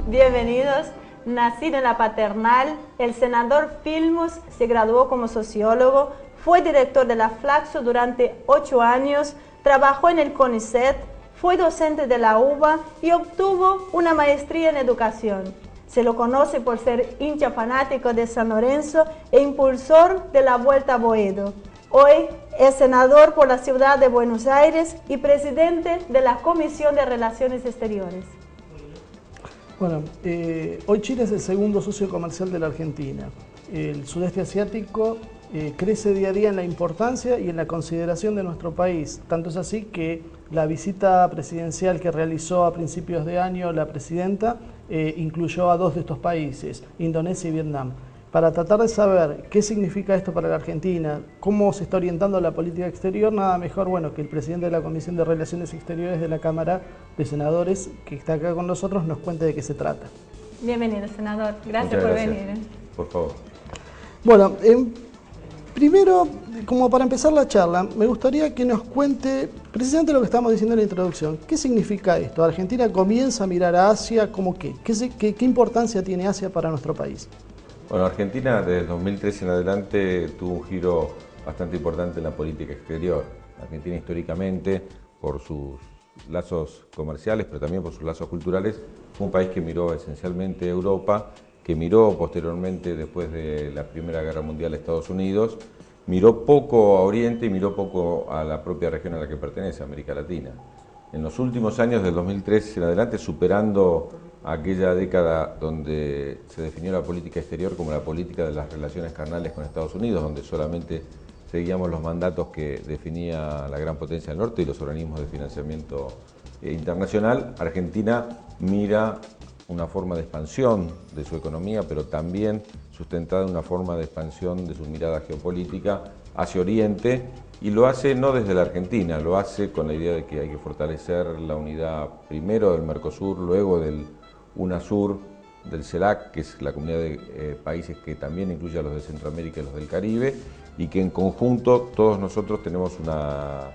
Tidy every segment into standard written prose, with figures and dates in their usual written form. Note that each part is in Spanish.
Bienvenidos. Nacido en la Paternal, el senador Filmus se graduó como sociólogo, fue director de la Flaxo durante 8 años, trabajó en el CONICET, fue docente de la UBA y obtuvo una maestría en educación. Se lo conoce por ser hincha fanático de San Lorenzo e impulsor de la Vuelta a Boedo. Hoy es senador por la ciudad de Buenos Aires y presidente de la Comisión de Relaciones Exteriores. Bueno, hoy Chile es el segundo socio comercial de la Argentina. El sudeste asiático crece día a día en la importancia y en la consideración de nuestro país. Tanto es así que la visita presidencial que realizó a principios de año la presidenta incluyó a 2 de estos países, Indonesia y Vietnam. Para tratar de saber qué significa esto para la Argentina, cómo se está orientando la política exterior, nada mejor que el presidente de la Comisión de Relaciones Exteriores de la Cámara de Senadores, que está acá con nosotros, nos cuente de qué se trata. Bienvenido, senador. Gracias por venir. Por favor. Bueno, primero, como para empezar la charla, me gustaría que nos cuente precisamente lo que estamos diciendo en la introducción. ¿Qué significa esto? ¿Argentina comienza a mirar a Asia como qué? ¿Qué importancia tiene Asia para nuestro país? Bueno, Argentina desde el 2013 en adelante tuvo un giro bastante importante en la política exterior. Argentina históricamente, por sus lazos comerciales, pero también por sus lazos culturales, fue un país que miró esencialmente a Europa, que miró posteriormente, después de la Primera Guerra Mundial, a Estados Unidos, miró poco a Oriente y miró poco a la propia región a la que pertenece, América Latina. En los últimos años del 2013 en adelante, superando aquella década donde se definió la política exterior como la política de las relaciones carnales con Estados Unidos, donde solamente seguíamos los mandatos que definía la gran potencia del norte y los organismos de financiamiento internacional, Argentina mira una forma de expansión de su economía, pero también sustentada en una forma de expansión de su mirada geopolítica hacia Oriente, y lo hace no desde la Argentina, lo hace con la idea de que hay que fortalecer la unidad primero del Mercosur, luego del UNASUR, del CELAC, que es la comunidad de países que también incluye a los de Centroamérica y los del Caribe, y que en conjunto todos nosotros tenemos una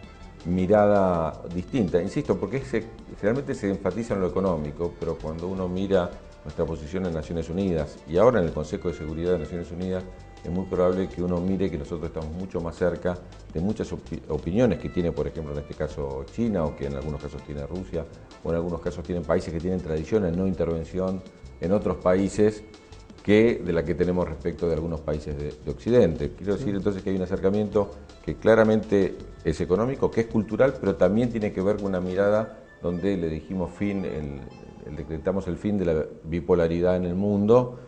mirada distinta. Insisto, porque generalmente se enfatiza en lo económico, pero cuando uno mira nuestra posición en Naciones Unidas y ahora en el Consejo de Seguridad de Naciones Unidas, es muy probable que uno mire que nosotros estamos mucho más cerca de muchas opiniones que tiene, por ejemplo, en este caso China, o que en algunos casos tiene Rusia, o en algunos casos tienen países que tienen tradición en no intervención en otros países que de la que tenemos respecto de algunos países de Occidente. Quiero decir entonces que hay un acercamiento que claramente es económico, que es cultural, pero también tiene que ver con una mirada donde le dijimos decretamos el fin de la bipolaridad en el mundo,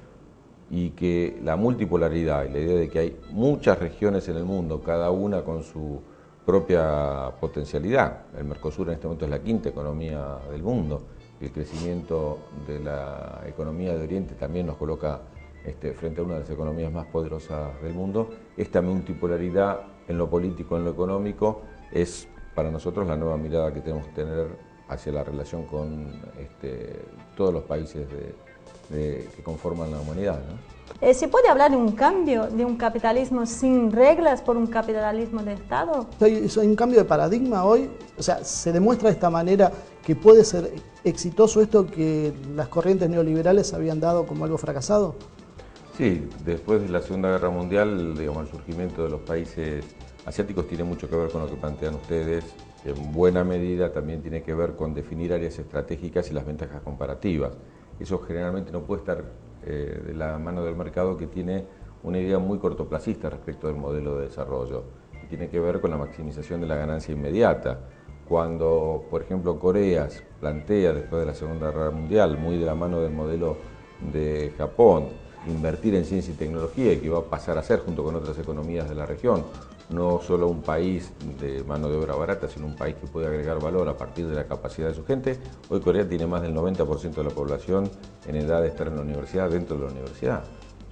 y que la multipolaridad y la idea de que hay muchas regiones en el mundo, cada una con su propia potencialidad. El Mercosur en este momento es la 5ª economía del mundo. El crecimiento de la economía de Oriente también nos coloca frente a una de las economías más poderosas del mundo. Esta multipolaridad en lo político, en lo económico, es para nosotros la nueva mirada que tenemos que tener hacia la relación con todos los países que conforman la humanidad, ¿no? ¿Se puede hablar de un cambio, de un capitalismo sin reglas por un capitalismo de Estado? ¿Hay un cambio de paradigma hoy? O sea, ¿se demuestra de esta manera que puede ser exitoso esto que las corrientes neoliberales habían dado como algo fracasado? Sí, después de la Segunda Guerra Mundial, el surgimiento de los países asiáticos tiene mucho que ver con lo que plantean ustedes. En buena medida también tiene que ver con definir áreas estratégicas y las ventajas comparativas. Eso generalmente no puede estar de la mano del mercado, que tiene una idea muy cortoplacista respecto del modelo de desarrollo, y tiene que ver con la maximización de la ganancia inmediata. Cuando, por ejemplo, Corea plantea, después de la Segunda Guerra Mundial, muy de la mano del modelo de Japón, invertir en ciencia y tecnología, y que va a pasar a ser, junto con otras economías de la región, no solo un país de mano de obra barata, sino un país que puede agregar valor a partir de la capacidad de su gente. Hoy Corea tiene más del 90% de la población en edad de estar en la universidad, dentro de la universidad.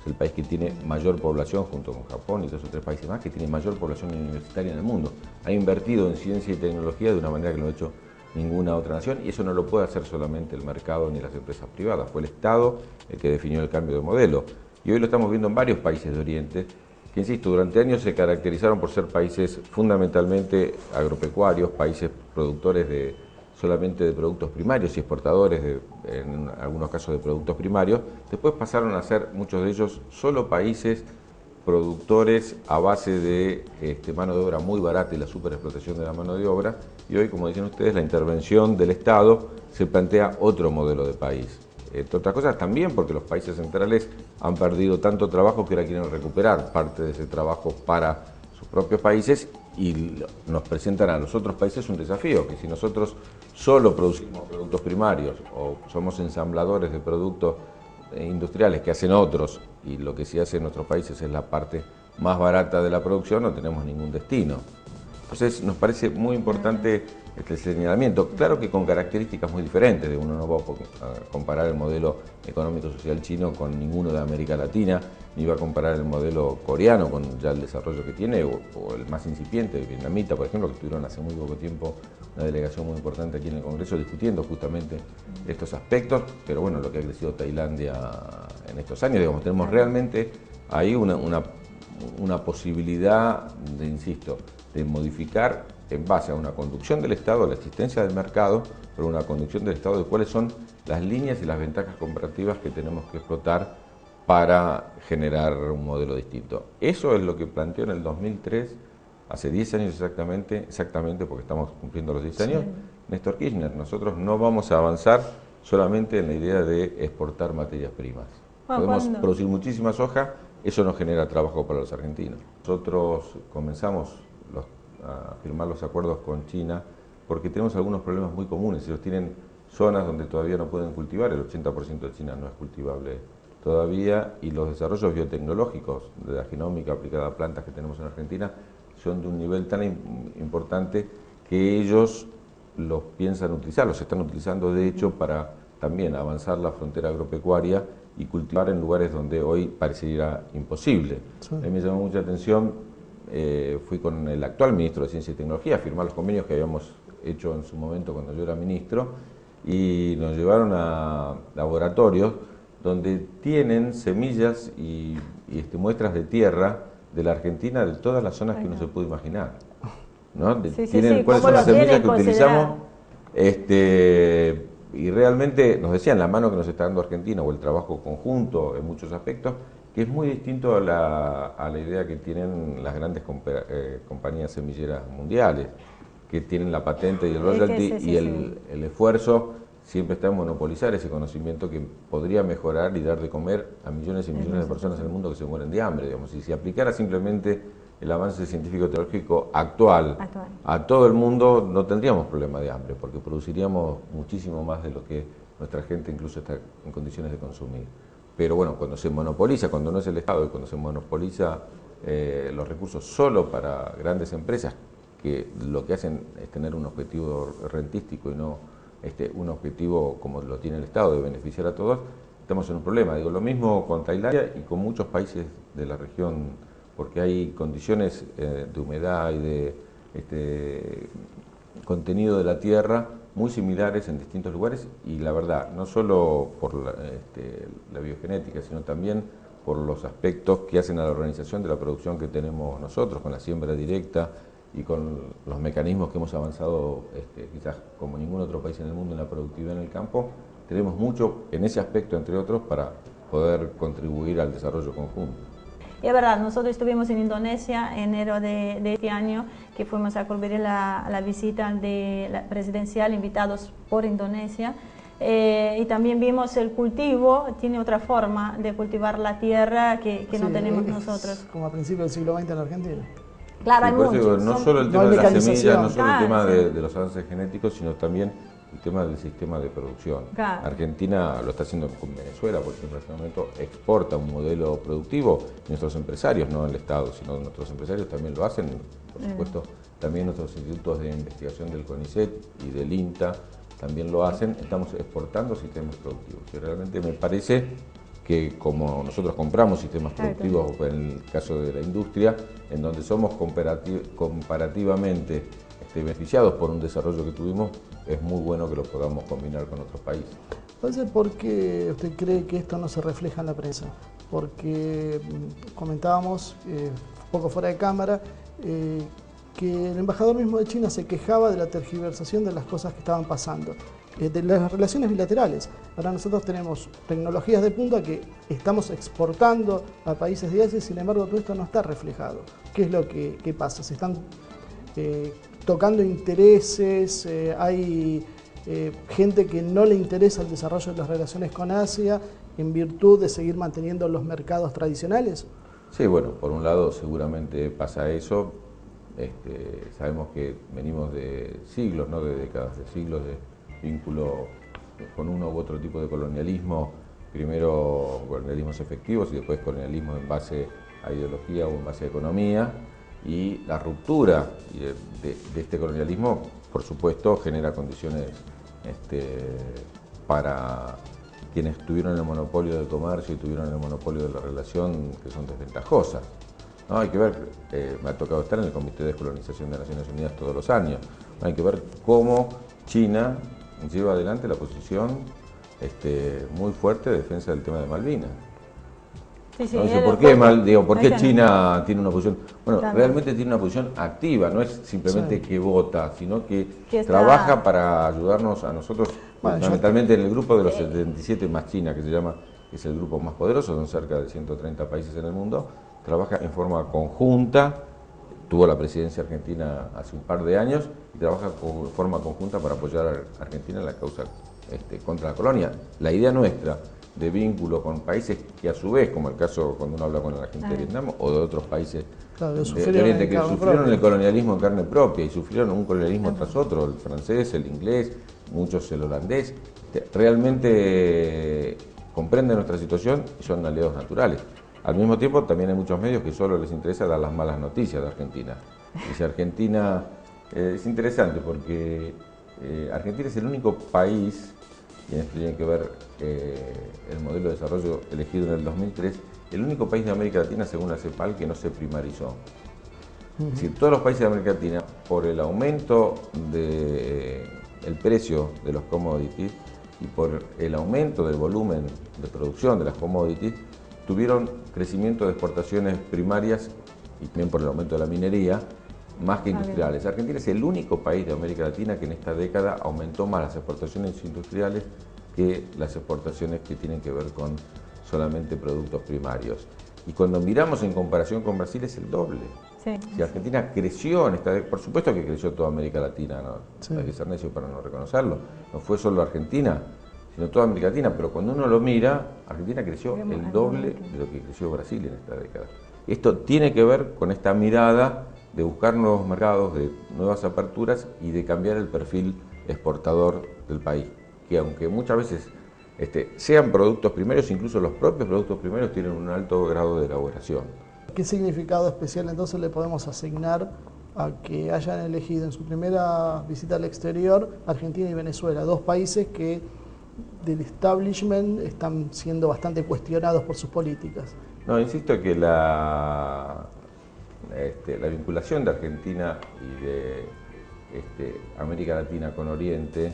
Es el país que tiene mayor población, junto con Japón y 2 o 3 países más, que tiene mayor población universitaria en el mundo. Ha invertido en ciencia y tecnología de una manera que no ha hecho ninguna otra nación, y eso no lo puede hacer solamente el mercado ni las empresas privadas. Fue el Estado el que definió el cambio de modelo. Y hoy lo estamos viendo en varios países de Oriente, que, insisto, durante años se caracterizaron por ser países fundamentalmente agropecuarios, países productores de solamente de productos primarios y exportadores, en algunos casos de productos primarios, después pasaron a ser muchos de ellos solo países productores a base de mano de obra muy barata y la superexplotación de la mano de obra, y hoy, como decían ustedes, la intervención del Estado se plantea otro modelo de país. Entre otras cosas también porque los países centrales han perdido tanto trabajo que ahora quieren recuperar parte de ese trabajo para sus propios países y nos presentan a los otros países un desafío, que si nosotros solo producimos productos primarios o somos ensambladores de productos industriales que hacen otros y lo que sí hacen nuestros países es la parte más barata de la producción, no tenemos ningún destino. Entonces nos parece muy importante este señalamiento, claro que con características muy diferentes, de uno no va a comparar el modelo económico-social chino con ninguno de América Latina, ni va a comparar el modelo coreano con ya el desarrollo que tiene, o el más incipiente, el vietnamita, por ejemplo, que estuvieron hace muy poco tiempo una delegación muy importante aquí en el Congreso discutiendo justamente estos aspectos, pero bueno, lo que ha crecido Tailandia en estos años, digamos, tenemos realmente ahí una posibilidad de, insisto, de modificar en base a una conducción del Estado, a la existencia del mercado, pero una conducción del Estado de cuáles son las líneas y las ventajas comparativas que tenemos que explotar para generar un modelo distinto. Eso es lo que planteó en el 2003, hace 10 años exactamente porque estamos cumpliendo los 10 años, sí, Néstor Kirchner. Nosotros no vamos a avanzar solamente en la idea de exportar materias primas. Podemos producir muchísima soja, eso nos genera trabajo para los argentinos. Nosotros comenzamos a firmar los acuerdos con China porque tenemos algunos problemas muy comunes. Ellos tienen zonas donde todavía no pueden cultivar, el 80% de China no es cultivable todavía, y los desarrollos biotecnológicos de la genómica aplicada a plantas que tenemos en Argentina son de un nivel tan importante que ellos los piensan utilizar, los están utilizando de hecho para también avanzar la frontera agropecuaria y cultivar en lugares donde hoy parecería imposible. Sí. A mí me llamó mucha atención, fui con el actual ministro de Ciencia y Tecnología a firmar los convenios que habíamos hecho en su momento cuando yo era ministro, y nos llevaron a laboratorios donde tienen semillas y muestras de tierra de la Argentina, de todas las zonas que uno se puede imaginar, ¿no? Tienen cuáles son las semillas que utilizamos, y realmente nos decían la mano que nos está dando Argentina o el trabajo conjunto en muchos aspectos, que es muy distinto a la idea que tienen las grandes compañías semilleras mundiales, que tienen la patente y el royalty y el esfuerzo siempre está en monopolizar ese conocimiento que podría mejorar y dar de comer a millones y millones de personas en el mundo que se mueren de hambre, digamos. Y si aplicara simplemente el avance científico-tecnológico actual a todo el mundo, no tendríamos problema de hambre, porque produciríamos muchísimo más de lo que nuestra gente incluso está en condiciones de consumir. Pero bueno, cuando se monopoliza, cuando no es el Estado y cuando se monopoliza los recursos solo para grandes empresas, que lo que hacen es tener un objetivo rentístico y no un objetivo como lo tiene el Estado de beneficiar a todos, estamos en un problema. Digo, lo mismo con Tailandia y con muchos países de la región, porque hay condiciones de humedad y de contenido de la tierra muy similares en distintos lugares, y la verdad, no solo por la biogenética, sino también por los aspectos que hacen a la organización de la producción que tenemos nosotros, con la siembra directa y con los mecanismos que hemos avanzado quizás como ningún otro país en el mundo en la productividad en el campo. Tenemos mucho en ese aspecto, entre otros, para poder contribuir al desarrollo conjunto. Y es verdad, nosotros estuvimos en Indonesia en enero de este año, que fuimos a cubrir la visita de la presidencial, invitados por Indonesia, y también vimos el cultivo, tiene otra forma de cultivar la tierra que no tenemos nosotros. Como a principios del siglo XX en Argentina. Claro, hay muchos. No solo el tema de las semillas, no solo el tema de los avances genéticos, sino también el tema del sistema de producción. Claro. Argentina lo está haciendo con Venezuela, por ejemplo, en este momento exporta un modelo productivo, nuestros empresarios, no el Estado, sino nuestros empresarios también lo hacen, por supuesto, también nuestros institutos de investigación del CONICET y del INTA también lo hacen, estamos exportando sistemas productivos. Y realmente me parece que como nosotros compramos sistemas productivos, en el caso de la industria, en donde somos comparativamente beneficiados por un desarrollo que tuvimos, es muy bueno que lo podamos combinar con otros países. Entonces, ¿por qué usted cree que esto no se refleja en la prensa? Porque comentábamos, poco fuera de cámara, que el embajador mismo de China se quejaba de la tergiversación de las cosas que estaban pasando, de las relaciones bilaterales. Ahora nosotros tenemos tecnologías de punta que estamos exportando a países de Asia, sin embargo todo esto no está reflejado. ¿Qué es lo que pasa? Se están tocando intereses, hay gente que no le interesa el desarrollo de las relaciones con Asia en virtud de seguir manteniendo los mercados tradicionales. Sí, bueno, por un lado seguramente pasa eso. Sabemos que venimos de siglos, no de décadas, de siglos de vínculo con uno u otro tipo de colonialismo, primero colonialismos efectivos y después colonialismo en base a ideología o en base a economía, y la ruptura de este colonialismo, por supuesto, genera condiciones para quienes tuvieron el monopolio del comercio y tuvieron el monopolio de la relación, que son desventajosas. No, hay que ver, me ha tocado estar en el Comité de Descolonización de Naciones Unidas todos los años, hay que ver cómo China lleva adelante la posición muy fuerte de defensa del tema de Malvinas. Sí, sí, ¿No? ¿Por qué China tiene una posición? Bueno, Claro. realmente tiene una posición activa, no es simplemente que vota, sino que está... trabaja para ayudarnos a nosotros, bueno, fundamentalmente en el grupo de los 77 más China, que se llama, que es el grupo más poderoso, son cerca de 130 países en el mundo, trabaja en forma conjunta, tuvo la presidencia argentina hace un par de años, y trabaja en forma conjunta para apoyar a Argentina en la causa contra la colonia. La idea nuestra de vínculo con países que a su vez, como el caso cuando uno habla con la gente de Vietnam o de otros países claro, de Oriente, que sufrieron el colonialismo en carne propia y sufrieron un colonialismo tras otro, el francés, el inglés, muchos el holandés, realmente comprenden nuestra situación y son aliados naturales. Al mismo tiempo también hay muchos medios que solo les interesa dar las malas noticias de Argentina. Dice Argentina, es interesante porque Argentina es el único país, y en esto tiene que ver el modelo de desarrollo elegido en el 2003, el único país de América Latina, según la CEPAL, que no se primarizó. Es decir, todos los países de América Latina, por el aumento del precio de los commodities y por el aumento del volumen de producción de las commodities, tuvieron crecimiento de exportaciones primarias y también por el aumento de la minería, más que industriales. Argentina es el único país de América Latina que en esta década aumentó más las exportaciones industriales que las exportaciones que tienen que ver con solamente productos primarios. Y cuando miramos en comparación con Brasil es el doble. Sí. Si Argentina creció en esta década, por supuesto que creció toda América Latina, ¿no? Sí. Hay que ser necio para no reconocerlo. No fue solo Argentina, sino toda América Latina, pero cuando uno lo mira, Argentina creció el doble de lo que creció Brasil en esta década. Esto tiene que ver con esta mirada de buscar nuevos mercados, de nuevas aperturas y de cambiar el perfil exportador del país, que aunque muchas veces sean productos primarios, incluso los propios productos primarios tienen un alto grado de elaboración. ¿Qué significado especial entonces le podemos asignar a que hayan elegido en su primera visita al exterior Argentina y Venezuela, dos países que del establishment están siendo bastante cuestionados por sus políticas? No, insisto que la vinculación de Argentina y de América Latina con Oriente,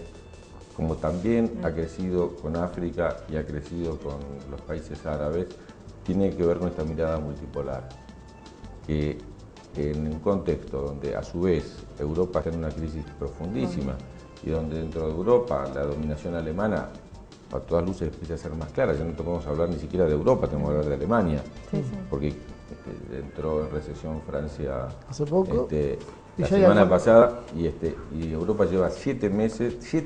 como también ha crecido con África y ha crecido con los países árabes, tiene que ver con esta mirada multipolar, que en un contexto donde a su vez Europa está en una crisis profundísima y donde dentro de Europa la dominación alemana a todas luces empieza a ser más clara, ya no podemos hablar ni siquiera de Europa, tenemos que hablar de Alemania, porque entró en recesión Francia hace poco, la semana pasada y Europa lleva 7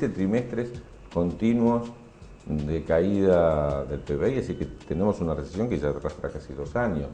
trimestres continuos de caída del PBI, así que tenemos una recesión que ya arrastra casi 2 años.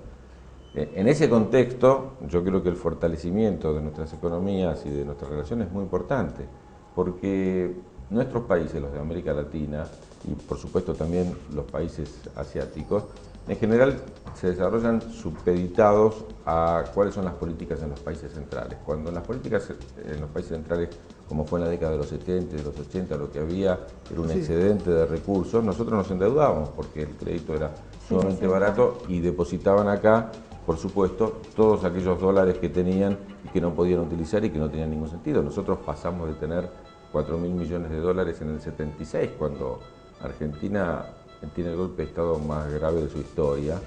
En ese contexto, yo creo que el fortalecimiento de nuestras economías y de nuestras relaciones es muy importante, porque nuestros países, los de América Latina y por supuesto también los países asiáticos, en general se desarrollan supeditados a cuáles son las políticas en los países centrales. Cuando en las políticas en los países centrales, como fue en la década de los 70 y de los 80, lo que había era un excedente de recursos, nosotros nos endeudábamos porque el crédito era sumamente barato y depositaban acá, por supuesto, todos aquellos dólares que tenían y que no podían utilizar y que no tenían ningún sentido. Nosotros pasamos de tener 4.000 millones de dólares en el 76, cuando Argentina tiene el golpe de Estado más grave de su historia,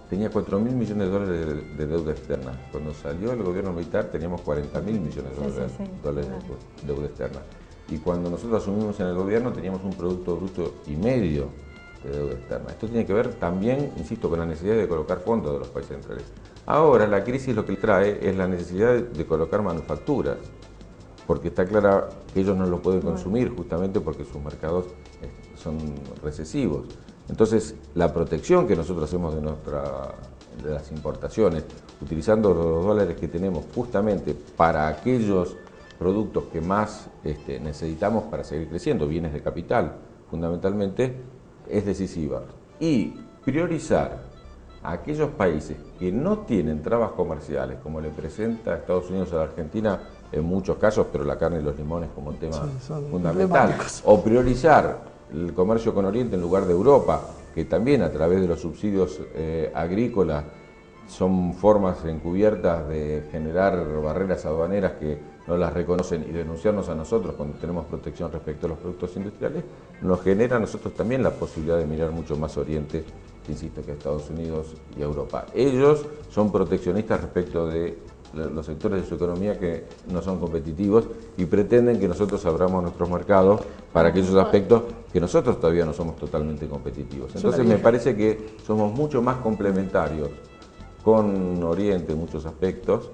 tenía 4.000 millones de dólares de deuda externa. Cuando salió el gobierno militar teníamos 40.000 millones de dólares de deuda externa. Y cuando nosotros asumimos en el gobierno teníamos un producto bruto y medio de deuda externa. Esto tiene que ver también, insisto, con la necesidad de colocar fondos de los países centrales. Ahora la crisis lo que trae es la necesidad de colocar manufacturas, porque está clara que ellos no lo pueden consumir justamente porque sus mercados son recesivos. Entonces, la protección que nosotros hacemos de las importaciones, utilizando los dólares que tenemos justamente para aquellos productos que más necesitamos para seguir creciendo, bienes de capital fundamentalmente, es decisiva. Y priorizar a aquellos países que no tienen trabas comerciales, como le presenta Estados Unidos a la Argentina en muchos casos, pero la carne y los limones como tema fundamental, o priorizar el comercio con Oriente en lugar de Europa, que también a través de los subsidios agrícolas son formas encubiertas de generar barreras aduaneras que no las reconocen y denunciarnos a nosotros cuando tenemos protección respecto a los productos industriales, nos genera a nosotros también la posibilidad de mirar mucho más Oriente, insisto, que Estados Unidos y Europa. Ellos son proteccionistas respecto de los sectores de su economía que no son competitivos y pretenden que nosotros abramos nuestros mercados para aquellos aspectos que nosotros todavía no somos totalmente competitivos. Entonces me parece que somos mucho más complementarios con Oriente en muchos aspectos,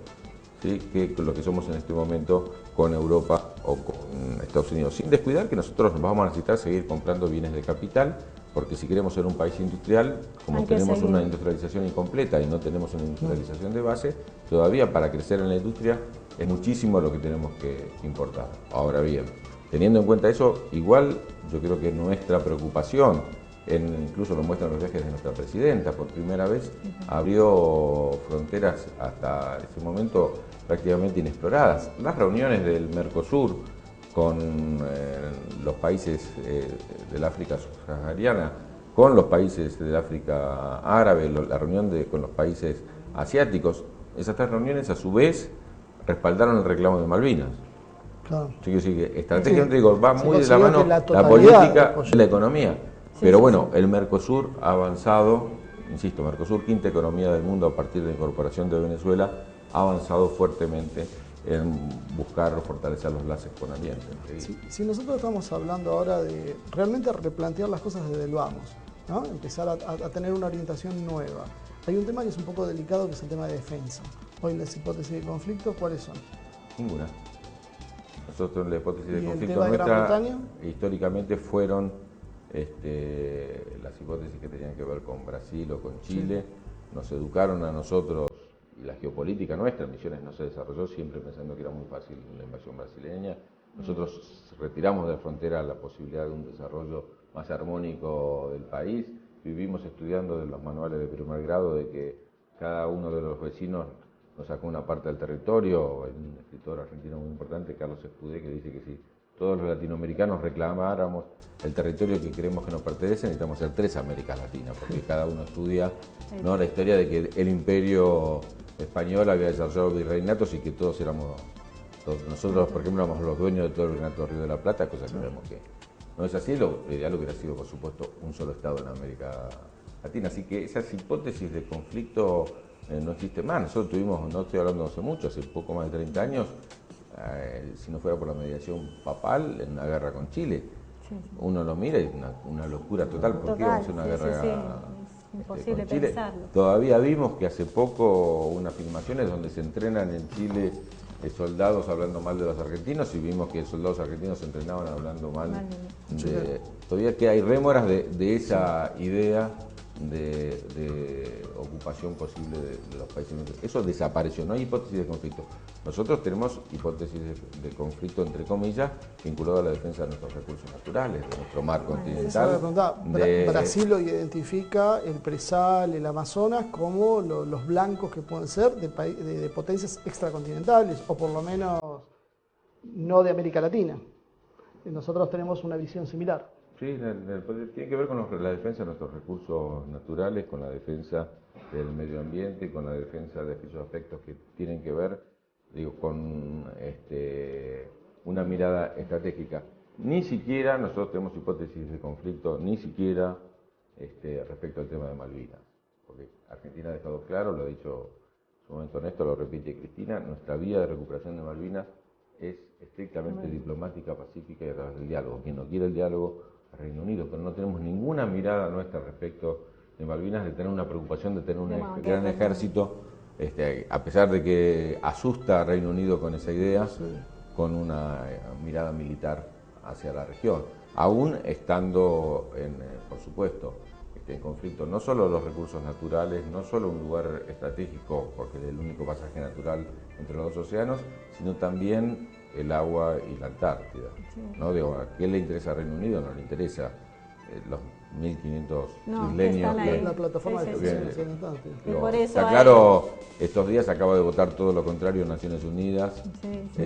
¿sí?, que lo que somos en este momento con Europa o con Estados Unidos. Sin descuidar que nosotros vamos a necesitar seguir comprando bienes de capital, porque si queremos ser un país industrial, como tenemos una industrialización incompleta y no tenemos una industrialización de base, todavía para crecer en la industria es muchísimo lo que tenemos que importar. Ahora bien, teniendo en cuenta eso, igual yo creo que nuestra preocupación, incluso lo muestran los viajes de nuestra presidenta, por primera vez abrió fronteras hasta ese momento prácticamente inexploradas. Las reuniones del Mercosur con los países del África subsahariana, con los países del África árabe, la reunión con los países asiáticos, esas tres reuniones a su vez respaldaron el reclamo de Malvinas. Claro. Yo quiero decir que estratégicamente va muy de la mano la política y la economía. Pero bueno, el Mercosur ha avanzado, insisto, Mercosur, quinta economía del mundo a partir de la incorporación de Venezuela, ha avanzado fuertemente en buscar fortalecer los lazos con Oriente. Si nosotros estamos hablando ahora de realmente replantear las cosas desde el vamos, ¿no? Empezar a tener una orientación nueva. Hay un tema que es un poco delicado, que es el tema de defensa. Hoy las hipótesis de conflicto, ¿cuáles son? Ninguna. Nosotros la hipótesis de conflicto nuestra históricamente fueron las hipótesis que tenían que ver con Brasil o con Chile. Nos educaron a nosotros y la geopolítica nuestra en Misiones no se desarrolló siempre pensando que era muy fácil la invasión brasileña. Nosotros retiramos de la frontera la posibilidad de un desarrollo más armónico del país. Vivimos estudiando de los manuales de primer grado de que cada uno de los vecinos nos sacó una parte del territorio. Hay un escritor argentino muy importante, Carlos Escudé, que dice que si todos los latinoamericanos reclamáramos el territorio que creemos que nos pertenece, necesitamos ser 3 Américas Latinas, porque cada uno estudia, ¿no?, la historia de que el imperio español había desarrollado virreinatos y que todos nosotros, por ejemplo, éramos los dueños de todo el virreinato del Río de la Plata, cosa que vemos que no es así. Lo ideal hubiera sido, por supuesto, un solo Estado en América Latina. Así que esas hipótesis de conflicto no existen más. Nosotros tuvimos, no estoy hablando hace mucho, hace poco más de 30 años, si no fuera por la mediación papal, en una guerra con Chile. Uno lo mira y es una locura total. ¿Por qué vamos a hacer una guerra imposible con Chile? pensarlo. Todavía vimos que hace poco unas filmaciones donde se entrenan en Chile soldados hablando mal de los argentinos y vimos que soldados argentinos se entrenaban hablando mal todavía que hay rémoras de esa idea de ocupación posible de los países. Eso desapareció, no hay hipótesis de conflicto. Nosotros tenemos hipótesis de conflicto, entre comillas, vinculado a la defensa de nuestros recursos naturales, de nuestro mar continental. Brasil lo identifica, el Presal, el Amazonas, como los blancos que pueden ser de potencias extracontinentales, o por lo menos no de América Latina. Nosotros tenemos una visión similar. Sí, tiene que ver con la defensa de nuestros recursos naturales, con la defensa del medio ambiente, con la defensa de aquellos aspectos que tienen que ver, con una mirada estratégica. Ni siquiera nosotros tenemos hipótesis de conflicto, ni siquiera respecto al tema de Malvinas, porque Argentina ha dejado claro, lo ha dicho en su momento Néstor, lo repite Cristina, nuestra vía de recuperación de Malvinas es estrictamente diplomática, pacífica y a través del diálogo. Quien no quiere el diálogo es Reino Unido, pero no tenemos ninguna mirada nuestra respecto de Malvinas, de tener una preocupación, de tener un gran ejército, a pesar de que asusta a Reino Unido con esa idea, con una mirada militar hacia la región, aún estando, por supuesto, en conflicto no solo los recursos naturales, no solo un lugar estratégico, porque es el único pasaje natural entre los dos océanos, sino también el agua y la Antártida. ¿No? Digo, ¿a qué le interesa a Reino Unido? No le interesa los 1.500 isleños. La plataforma de exposición en Antártida. Está claro, estos días acaba de votar todo lo contrario en Naciones Unidas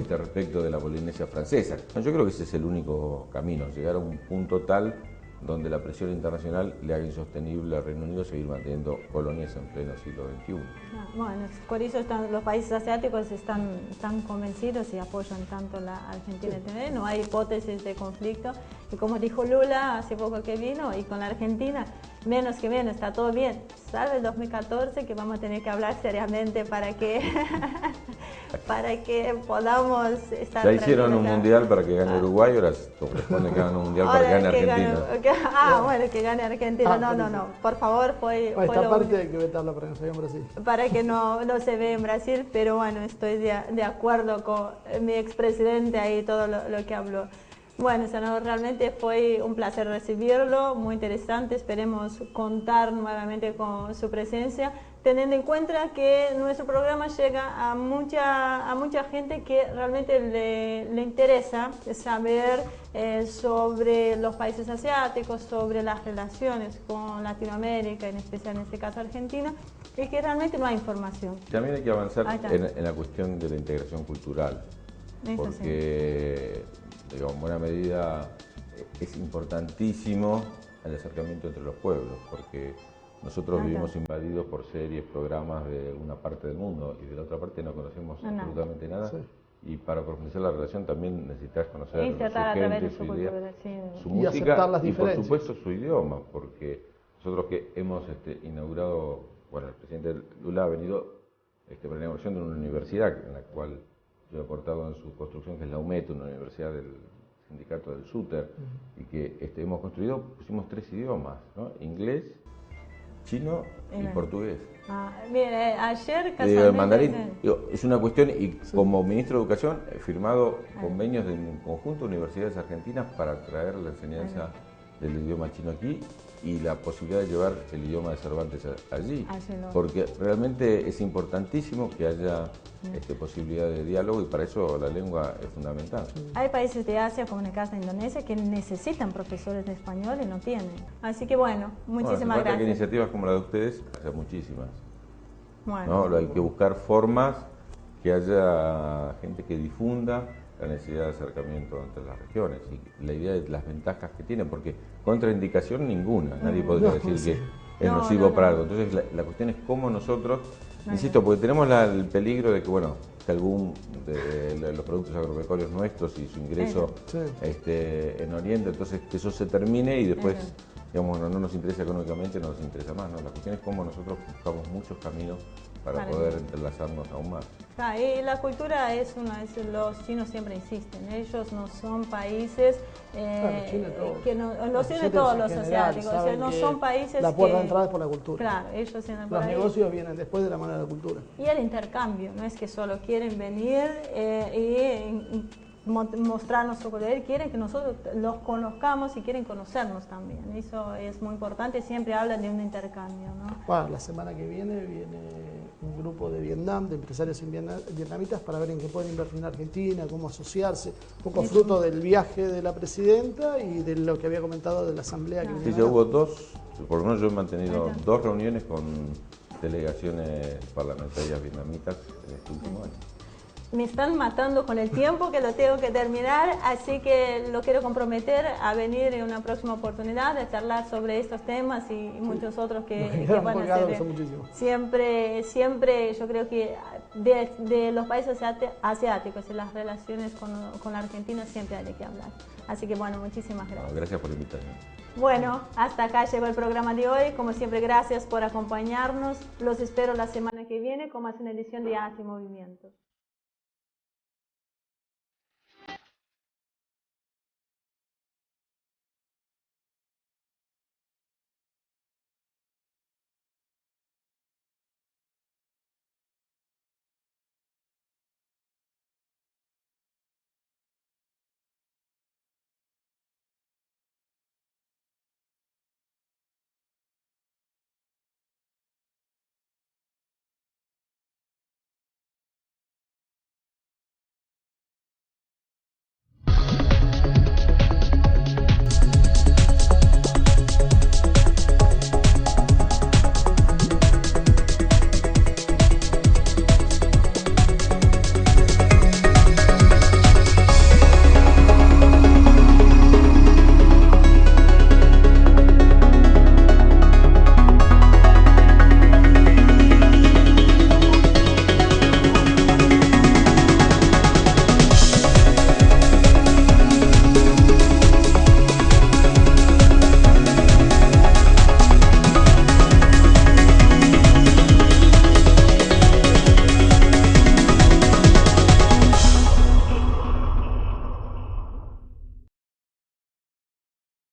respecto de la Polinesia Francesa. Yo creo que ese es el único camino, llegar a un punto tal donde la presión internacional le haga insostenible al Reino Unido seguir manteniendo colonias en pleno siglo XXI. Bueno, por eso los países asiáticos están convencidos y apoyan tanto la Argentina. No hay hipótesis de conflicto. Y como dijo Lula hace poco que vino, y con la Argentina, menos que menos, está todo bien. Salvo el 2014, que vamos a tener que hablar seriamente para que podamos estar. Ya hicieron un mundial para que gane Uruguay, ahora corresponde que hagan un mundial para que gane Argentina. Bueno, que gane Argentina. No, por favor, fue esta parte hay que vetarla para que no se vea en Brasil. Para que no se vea en Brasil, pero bueno, estoy de acuerdo con mi expresidente ahí, todo lo que habló. Bueno, senador, realmente fue un placer recibirlo, muy interesante, esperemos contar nuevamente con su presencia, teniendo en cuenta que nuestro programa llega a mucha gente que realmente le interesa saber sobre los países asiáticos, sobre las relaciones con Latinoamérica, en especial en este caso Argentina, y que realmente no hay información. También hay que avanzar en la cuestión de la integración cultural, porque digo, en buena medida es importantísimo el acercamiento entre los pueblos, porque nosotros vivimos invadidos por series, programas de una parte del mundo y de la otra parte no conocemos absolutamente nada. Y para profundizar la relación también necesitas conocer su gente, su idea, su música y por supuesto su idioma, porque nosotros que hemos inaugurado, bueno, el presidente Lula ha venido para la inauguración de una universidad en la cual yo he aportado en su construcción, que es la UMET, una universidad del sindicato del SUTER, y que hemos construido, pusimos 3 idiomas, ¿no? Inglés, chino y portugués. Mire, ayer el mandarín, es una cuestión, y como ministro de Educación he firmado convenios de un conjunto de universidades argentinas para traer la enseñanza del idioma chino aquí y la posibilidad de llevar el idioma de Cervantes allí, porque realmente es importantísimo que haya posibilidad de diálogo y para eso la lengua es fundamental. Hay países de Asia, como en el caso de Indonesia, que necesitan profesores de español y no tienen. Así que bueno, muchísimas gracias. Que iniciativas como la de ustedes, haya muchísimas. Bueno, ¿no? Hay que buscar formas que haya gente que difunda la necesidad de acercamiento entre las regiones y la idea de las ventajas que tiene, porque contraindicación ninguna, nadie podría decir que es nocivo para algo. Entonces la cuestión es cómo nosotros, insisto, porque tenemos el peligro de que, bueno, que algún de los productos agropecuarios nuestros y su ingreso en Oriente, entonces que eso se termine y después, digamos, no nos interesa económicamente, no nos interesa más, ¿no? La cuestión es cómo nosotros buscamos muchos caminos para poder entrelazarnos aún más. Y la cultura los chinos siempre insisten, ellos no son países que los tienen todos los asiáticos, o sea, no son países la puerta de entrada es por la cultura. Claro, ellos tienen los negocios vienen después de la mano de la cultura. Y el intercambio, no es que solo quieren venir y mostrarnos su cultura, quieren que nosotros los conozcamos y quieren conocernos también. Eso es muy importante, siempre hablan de un intercambio, ¿no? Bueno, la semana que viene un grupo de Vietnam, de empresarios vietnamitas, para ver en qué pueden invertir en Argentina, cómo asociarse, un poco fruto del viaje de la presidenta y de lo que había comentado de la asamblea. Sí, ya hubo por lo menos yo he mantenido 2 reuniones con delegaciones parlamentarias vietnamitas en este último año. Me están matando con el tiempo, que lo tengo que terminar, así que lo quiero comprometer a venir en una próxima oportunidad de charlar sobre estos temas y muchos otros que van a ser. Siempre yo creo que de los países asiáticos y las relaciones con la Argentina siempre hay que hablar. Así que bueno, muchísimas gracias. Gracias por la invitación. Bueno, hasta acá llegó el programa de hoy. Como siempre, gracias por acompañarnos. Los espero la semana que viene con más una edición de Arte y Movimiento.